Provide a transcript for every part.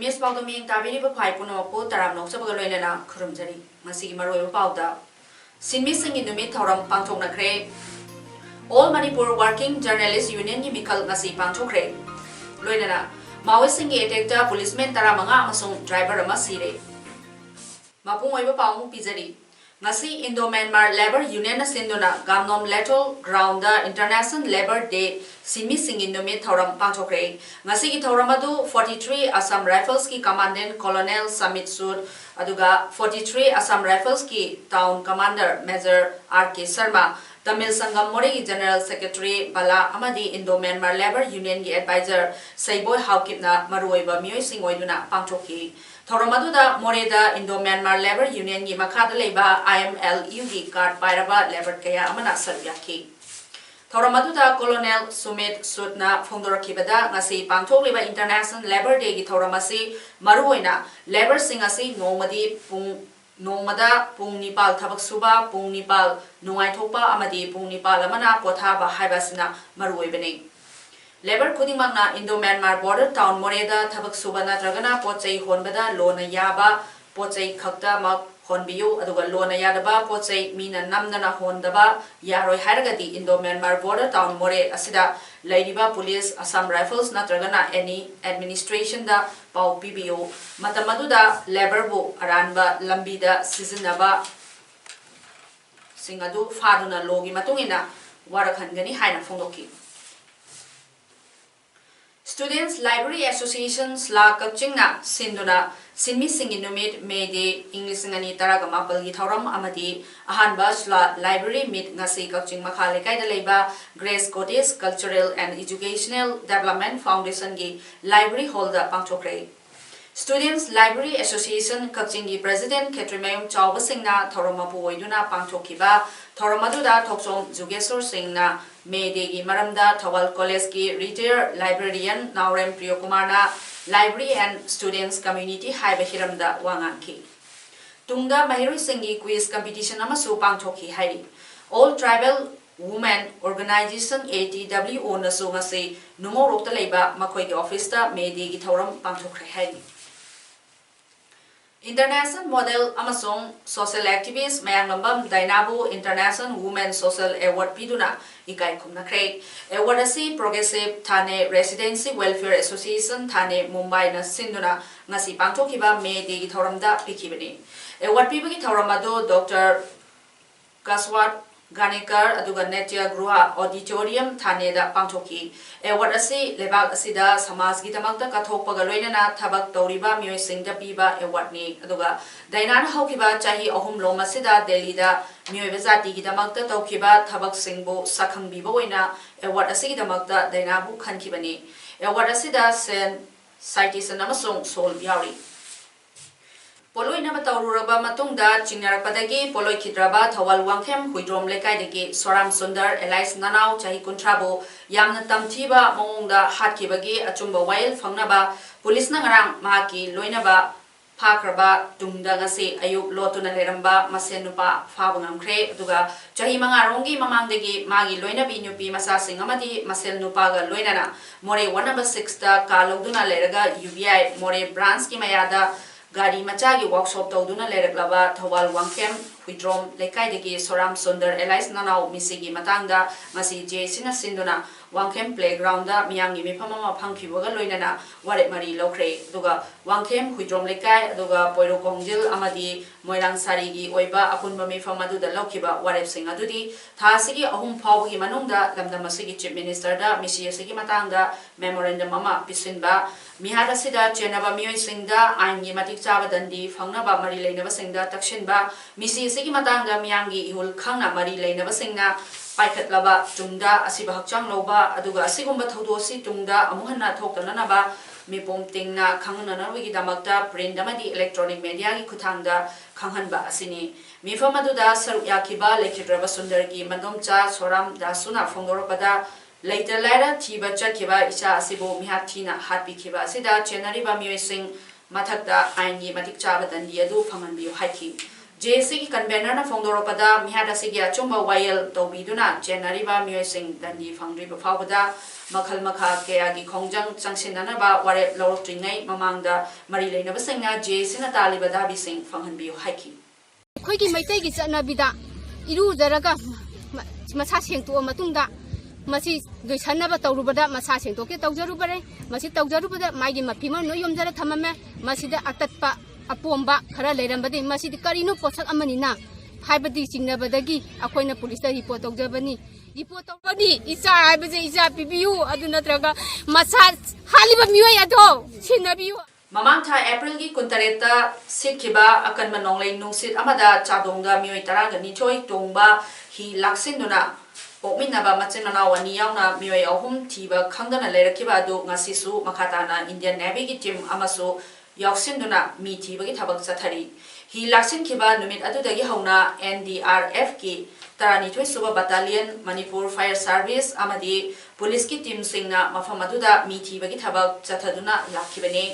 Miss Paodam being Tabini Paipun or Put Taram no Sabagalena Kurumjari, Masi Maro Pauda. Sin missing in the mid Toram Pantona Cray. All Manipur Working Journalists Union Yimikal Nasi Pantocre. Luena, Mawising Etecta, Policeman Taramanga, Masung, Driver Masire. Mapung over Pamu Pizzari. Nasi Indo-Myanmar Labor Union Sinduna, Gamnom Letal Ground the International Labor Day, Simi Singin the Mid Thoram Pantokre, Nasi Thoramadu 43 Assam Rifles ki Commandant Colonel Samit Sud, Aduga 43 Assam Rifles ki Town Commander Major R.K. Sharma, Tamil Sangam Mori General Secretary Bala Amadi Indo-Myanmar Labor Union ki Advisor Saiboy Haukipna Maruiba Mui Singoiduna Pantoki. Thoramaduda Moreda Indo-Myanmar Labor Union gi Makada Leba IMLU gi card Pairaba Labor Kaya Amana Saryaki. Thoramaduda Colonel Sumit Sudna Fondorakibada Ngasi Pangtok Leba International Labor Day gi Thoramasi Maruina Labor Singasi Nomadi Pung Nomada Pung Nipal Tabak Suba Pung Nipal Nungai Thopa Amadi Pung Nipal Amana Pothaba Haibasina Maruibani. Labor Kudimagna Indo-Myanmar border town Moreda Tabak Subana Dragana Pochai Honbada Lona Yaba Pochai Kakta Mak Honbiu Aduga Lona Yadaba Pochai Mina Namdana Hondaba Yaroi Haragati Indo-Myanmar border town More Asida Ladiba Police Assam Rifles Natragana any administration da Pau PBO Matamaduda Labor Bu Aranba Lambida Sizinaba Singadu Faduna Logi Matungina Warakangani Haina Fondoki. Students Library Associations La Kapchingna Sinduna Sinmi Singin Numit May Day English Ngani Taragamapal Githaram Amadi Ahanbas La Library Meet Ngasi Kapching Makhalekai Leba Grace Cottage Cultural and Educational Development Foundation Gi Library Holder Pangchokre. Students Library Association Kapchingi President Ketrimayum Chauba Singna Thoromapu Oiduna Pangchokiba Thoromaduda Thoksom Jugesur Singna May Day Maramda Thawal College ki Retired Librarian Naurem Priyokumarna Library and Students Community Haibahiramda Wanganki. Tungda Mahiri Singi Quiz Competition Amasu Pangchoki Hairi. All Tribal Women Organization ATWO Nasungasi Numorokta Leba Makoigi Office da May Day Thoram Pangchokre Hairi. International Model Amasong Social Activist Mayanglambam Dainabu International Women Social Award Piduna Ikai Kumnakre Award Asi Progressive Thane Residency Welfare Association Thane Mumbai na Sinduna Ngasi Pangtokiba May Day Thoramda Pikibani Award Pibagi Thoramado Dr. Kaswat Ganikar Aduga Netya Gruha Auditorium Thane da Pangtoki Award Asi Lebak Asida Samas Gitamagda Kathopaga Loinana Tabak Toriba Mui Singda Piba Award ni Aduga Dainan Haukiba Chahi Ohum Lomasida Delhi da Mui Vizati Gitamagda Tokiba Tabak Singbo Sakang Biboina Award Asi Gitamagda Dainabu Kankibani Award Asida Sen Citation Amasong Sol Biauri Poloi na Taururaba Matungda, Chinarapadagi, Poloi Kidraba, Tawal Wangkem, Huidrom Lekaidagi, Soram Sundar, Elais Nanau, Chahi Kuntrabo, Yamna Tamtiba, Monga, Hatkibagi, Achumba Wail, Fangnaba, Police Nangarang, Maki, Loinaba, Pakraba, Tungdangasi, Ayuk, Lotuna Leramba, Masenupa, Fabangam Kre, Duga, Chahi Mangarongi, Mamandagi, Magi, Loinabi, Nupi, Masasing Amadi, Masel Nupaga, Loinana, More 1/6, Kaloduna Leraga, UBI, More Branski Mayada, Gari Machagi workshop Toduna Leraglava, Tawal Wangkem, Huidrom, Lekaidegi, Soram Sundar, Elais Nanau, Misigi Matanga, Masi J. Sinasinduna, Wangkem Playground, Miyangi Mipama Punky Wagaloinana, Waret Mari Lokre, Duga, Wangkem, Huidrom Lekai, Duga, Poiro Kongjil, Amadi, Moirang Sarigi, Oiba, Akunba Mifamadu, the Lokiba, Waret Singadudi, Tasigi, Ahum Pawgi Manunda, Lamda Masigi Chief Minister, Misi Sigi Matanga, Memorandum Mama, Pisinba, Mihada Sida, Chenaba Mui Singda, Angi Matik Chava Dandi, Fangnaba Mari Lainava Singda, Takshinba, Misi Sigi Matanga, Miyangi, Ihul Kanga Mari Lainava Singna, Paikat Laba, Tungda, Asiba Hakchang Loba, Aduga Sigumba Todosi, Tungda, Amuhana Tokanaba, mipom tingna khangnanawigi damakta print amadi electronic media gi khuthangda khanghanba asini mifam aduda saruk yakiba lekhidraba sundargi mandomcha soram dasuna phongdoropada later later thiba chakhiba icha asibo mihathina hatpikhiba asida chenariba mioising mathakda aingi matik chaba dandi adu phanganbi haiki JC ki convener na phongdoropada mihada sigi achumba wayel tobiduna chenariba mioising dandi phangriba phawada makhal makha kaya gi khongjang changsinana ba ware lorotringai mamangda mari leinaba singna JC na taliba dabi sing phanghanbi haiki khoi ki maitai gi chana bida iru jaraga masa sengtu matungda masi doisanaba tawrubada masa sengto ke tawjarubare masi tawjarubada maigi mapima no yomjara thamame masida atatpa apomba khara leirambadi masidi karino posak amanina haibadi singnabadagi akoina police da report tawjabani report tawbani isa haibaje isa pibiu aduna traga masa haliba miwai ado sinabiu Mamang tha April gi kuntareta sikhiba akan manonglei nungsit amada chadongda mioi taraga ni choi tongba hi laksinduna pokminaba machinana wani yauna mioi ahum thiba khangdana leirakiba adu ngasisu makhatana Indian Navy gi team amasu yaksinduna mi thiba gi thabak chathari hi laksinkiba numit adudagi hauna NDRF ki tarani thoi suba battalion Manipur Fire Service amadi police ki team singna mafam aduda mi thiba gi thabak chathaduna lakhibani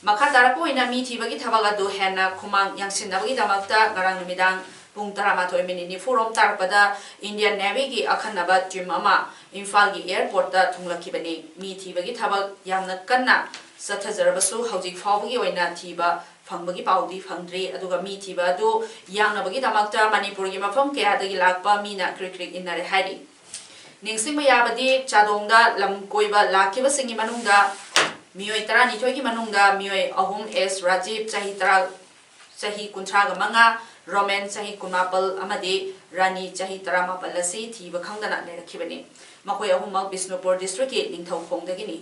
Makatarapo ina mi thibagi thabaga do hena khumang yangsinabagi damakta ngarang numidang pung 12 minute ni forum tarpada Indian Navy gi akhanaba team ama Imphal gi airport da thunglakibani mi thibagi thabag yamna kanna sathajarabasu hojik fawbagi oina thiba phangbagi paudi phangdri aduga mi thiba do yangnabagi damakta Manipur gi mafam kaya dagi lakpa mina krikrik inare hairi ningsingma yabadi chadongda lam koiba lakiba singi manungda Mioi tara ni thoi ki manungda mioi ahum S Rajiv chahi tara chahi kunthraga manga Roman chahi kunapal amadi Rani chahi tara mapal asi thiba khangdana lerakhibani makoi ahum mak Bisnupur district ki ningthau khongdagini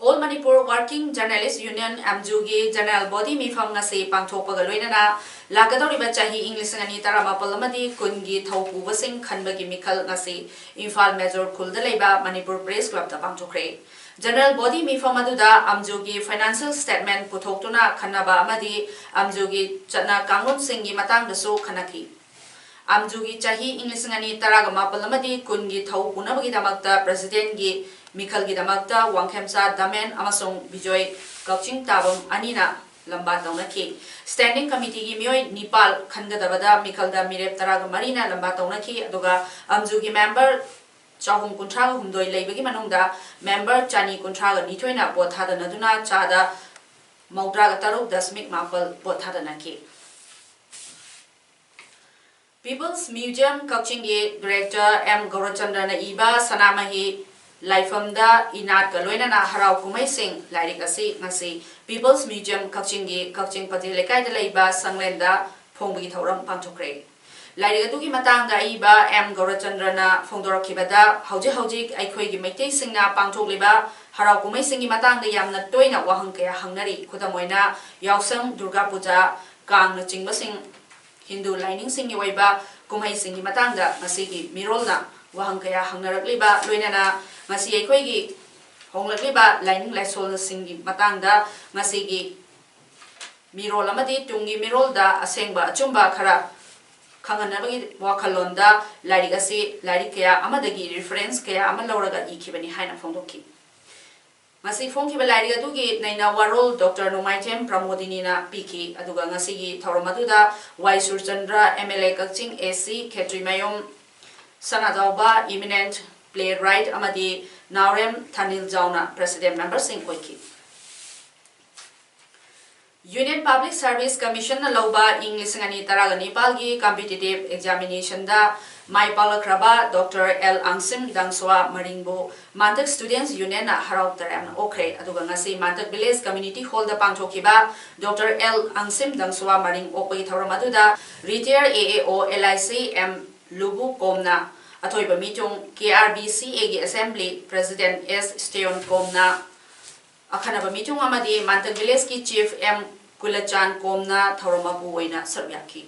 All Manipur Working Journalists Union MJUG General Body mifam ngase pangthokpaga loinana lagadoriba chahi English ngani tara mapal amadi kungi thaupu basing khanbagi mikhal ngase Imphal Major Khulda leiba Manipur Press Club da pangthokre General Body mifam aduda amjugi financial statement puthoktuna khanaba amadi amjugi chana kangun singi matang dasu khanaki amjugi chahi English ngani tara ga mapal amadi kungi thau punabagi damakta president gi Mikhal gi damakta Wangkhemsa Damen amasong Bijoy Kauching Tabam anina lamba taunaki standing committee gi mioi Nepal khangadabada Mikhal da mirep taraga marina lamba taunaki aduga amjugi member chahum kunthraga humdoi leibagi manungda member chani kunthraga nithoina bothadana duna chada maudraga taruk dasmik mapal bothadana ki People's Museum Kauching gi director M Gaurachandra iba sanamahi Laifamda inat kaloina na harau kumai sing lairik asi ngasi People's Museum Kauching gi Kauching Pati lekai da leiba sanglenda phongbagi thauram pangthokre lairik atugi matangda iba M Gaurachandra na phongdorakhibada hauji aikhoi gi maitai singna pangthokliba harau kumai singi matangda yamna toina wahang kaya hangnari khudamoina yausam Durga Puja kang na chingba sing Hindu lining singi waiba kumai singi matangda ngasi gi mirolna wahang kaya hangnarakliba loinana ngasi aikhoi gi honglakliba lining laisol singi matangda ngasi gi mirol amadi tungi mirol da asengba achumba khara khanganabagi wakhalonda lairik asi lairik kaya amadagi reference kaya amalauraga ikhibani haina phongdokki ngasi phongkiba lairik adugi naina warol Dr. Nomaitem Pramodini na piki aduga ngasi gi thauromaduda Y Surchandra MLA Kaching AC Khetrimayom Sanadauba eminent playwright amadi Naurem Thanil Jauna president member sing oiki Union Public Service Commission na loba English ngani taraga Nepal gi competitive examination da mai palakraba Dr. L Angsim Dangswa Maringbo Mantak Students Union na harau taram okre aduga ngasi Mantak Village Community Hall da pangthokiba Dr. L Angsim Dangswa Maring okoi thauramadu retired AAO LIC M Lubu Komna Atoiba mitong KRBCA gi Assembly President S. Steon Komna Akhanaba mitong amadi Mantak Village ki Chief M. Kulachan Komna Thauromabu oina saryaki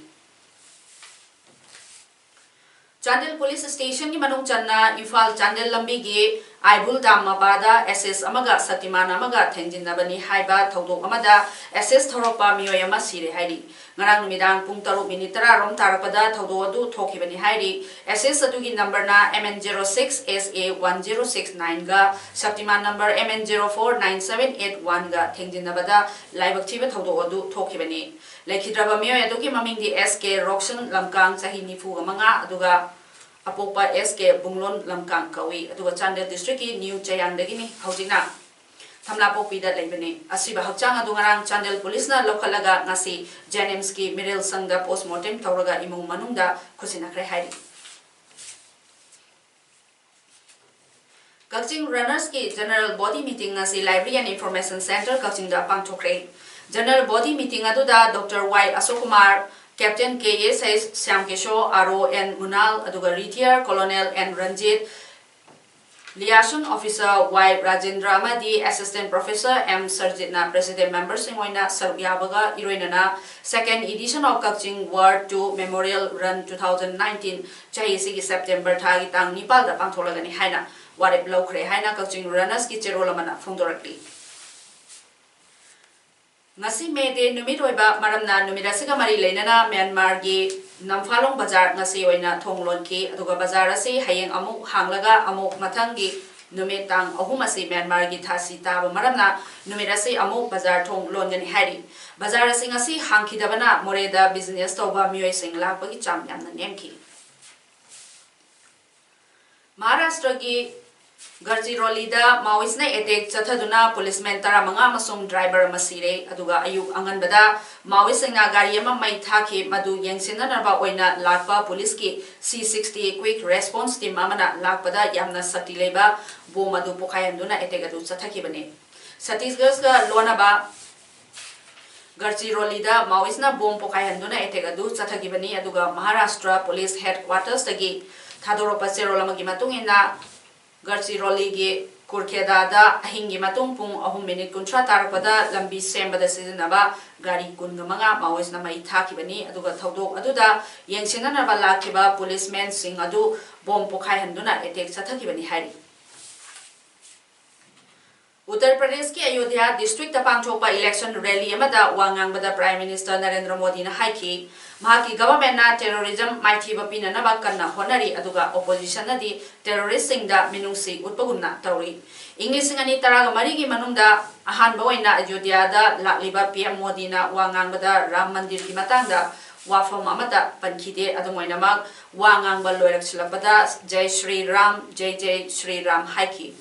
Chandel Police Station ki manung channa Imphal Chandel lambi gi Aibul Dam Mabada SS Amaga Satiman Amaga Tenjinabani Haiba Todo Amada SS Toropa Mioyama Siri Haidi Ngarang Midang Puntaru Minitra Rom Tarapada Todo Du Tokibani Haidi SS Adugi number na MN06 SA1069 ga Satiman number MN049781 ga Tenjinabada Live Active Todo Du Tokibani Lekidraba Mioya Duki Maming di SK Roxon Lamkang Sahinifu Amanga Aduga Apopa SK Bunglon Lamkang Kawi aduga Chandel District ki New Chayang dagini haujina thamla popida leibani asiba hakchang adu ngarang Chandel Police na lokhalaga ngasi Janims ki Miril Sangda postmortem tawraga imung manungda khusina kre hairi Kaching Runners ki General Body Meeting ngasi Library and Information Center Kaching da pangthokre General Body Meeting adu da Dr. Y Asokumar Captain K.A. says Syamkesho, R.O. N. Munal, aduga Retier, Colonel N. Ranjit, Liaison Officer Y. Rajendra Amadi, Assistant Professor M. Sarjitna, President Member Singoina Sarbiabaga, Iroinana, Second Edition of Kaching War 2 Memorial Run 2019, Chahisi September Thagi Tang Nipal da Pangtholagani Haina, Warep Lokre Haina Kaching Runners ki Cherolamana Fondorakli. Ngasi Mede numit oiba maramna numirasiga mari leinana Myanmar gi Namphaalong Bazar ngasi oina thonglon ki aduga bazar ase hayeng amuk hanglaga amuk mathangi numit tang ahum ase Myanmar gi thasi taba maramna numirasi amuk bazar thonglon gani hari bazar ase ngasi hangkhidabana moreda business toba mioi sing lakpagi cham yamna nemki Maharashtra gi Garchiroli da Maoist na attack chathaduna policeman taramanga masung driver masire aduga ayuk anganbada Maoist na gari ama mai thaki madu yengsinna narba oina lakpa police ki C60 quick response team amana lakpada yamna sakti leba bo madu pokayanduna attack adu chathakibane Chhattisgarh ga lonaba Garchiroli da Maoist na bom pokayanduna attack adu chathakibane aduga Maharashtra police headquarters tagi thadoropa cherolamagi matungina Garchiroli gi Kurkheda da ahingi matung pung 3 minute kuntra tarpada lambi sembada sizinaba gari kungamanga Maoist na mai thakibani aduga thodok aduda yengsinanaba lakiba policemen sing adu bom pokhai handuna attack chathakibani hari Uttar Pradesh ki Ayodhya district ta pangthokpa election rally amada wangangbada Prime Minister Narendra Modi na haiki mahaki government na terrorism maithiba pinanaba kanna honari aduga opposition na di terrorist singda minungsi utpagumna tawri English ngani taraga mari gi manungda ahanba oina Ayodhya da lakliba PM Modi na wangangbada Ram Mandir ki matangda wafam amada pankhide adumoina mak wangangba loiraksilapada Jai Shri Ram Jai Shri Ram haiki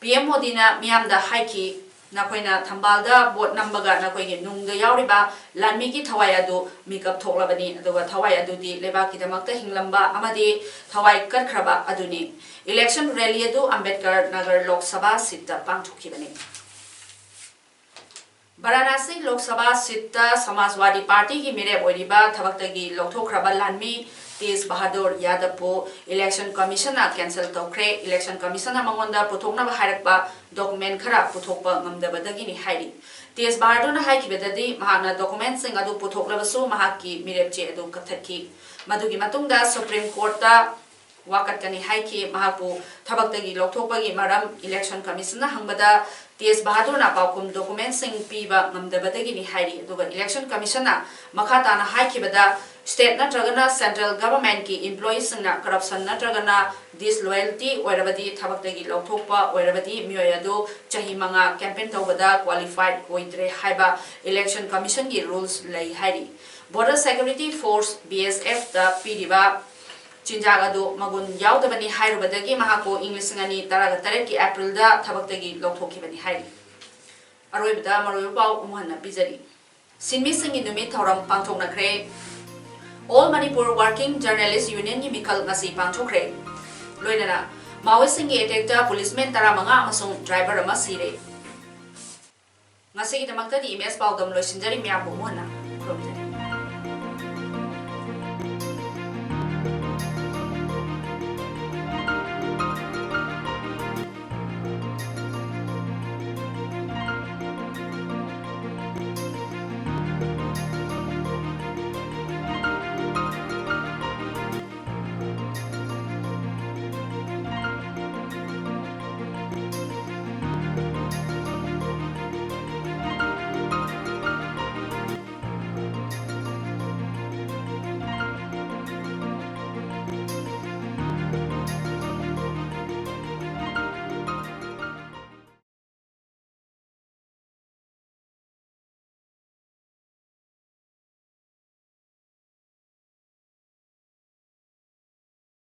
PM Modi na miyamda haiki nakoina thambalda bot nambaga nakoigi nungda yauriba lanmi ki thawai adu makeup thoklabani aduga thawai adu di lebaki damakta hinglamba amadi thawai katkraba aduni election rally adu Ambedkar Nagar Lok Sabha seat ta pangthokibani Varanasi Lok Sabha seat ta Samajwadi Party ki mere oiriba thabaktagi lokthokraba lanmi Tees Bahadur Yadav po election commission na cancel tawkre election commission na mangonda puthokna ba hairakpa document khara puthokpa ngamdabadagi ni hairi Tees Bahadur na haikibedadi mahana document sing adu puthoklabasu mahaki mirepche adu kathaki madugi matungda Supreme Court ta wakatkani haiki mahapu thabaktagi lokthokpagi maram election commission na hangbada Tees Bahadur na paukum document sing piba ngamdabadagi ni hairi aduga election commission na makhata na haikibada State natragana central government ki employees na corruption natragana disloyalty oirabadi thabaktagi lokthokpa oirabadi mioyadu chahi manga campaign tawbada qualified oidre haiba election commission ki rules lei hairi border security force BSF da piriba chinjagadu magun yaudabani hairubadagi mahako English ngani taraga taret ki April da thabaktagi lokthokibani hairi aroibada maroyupau umuhanna bijari sinmi singi numit thoram pangthokna kre All Manipur Working Journalists Union ni Mikal ngasi pangthokre loinana Maoist singi attack ta policeman taramanga amasung driver ama sire ngasi damakta di MS Paodam loisinjari miyambu muhana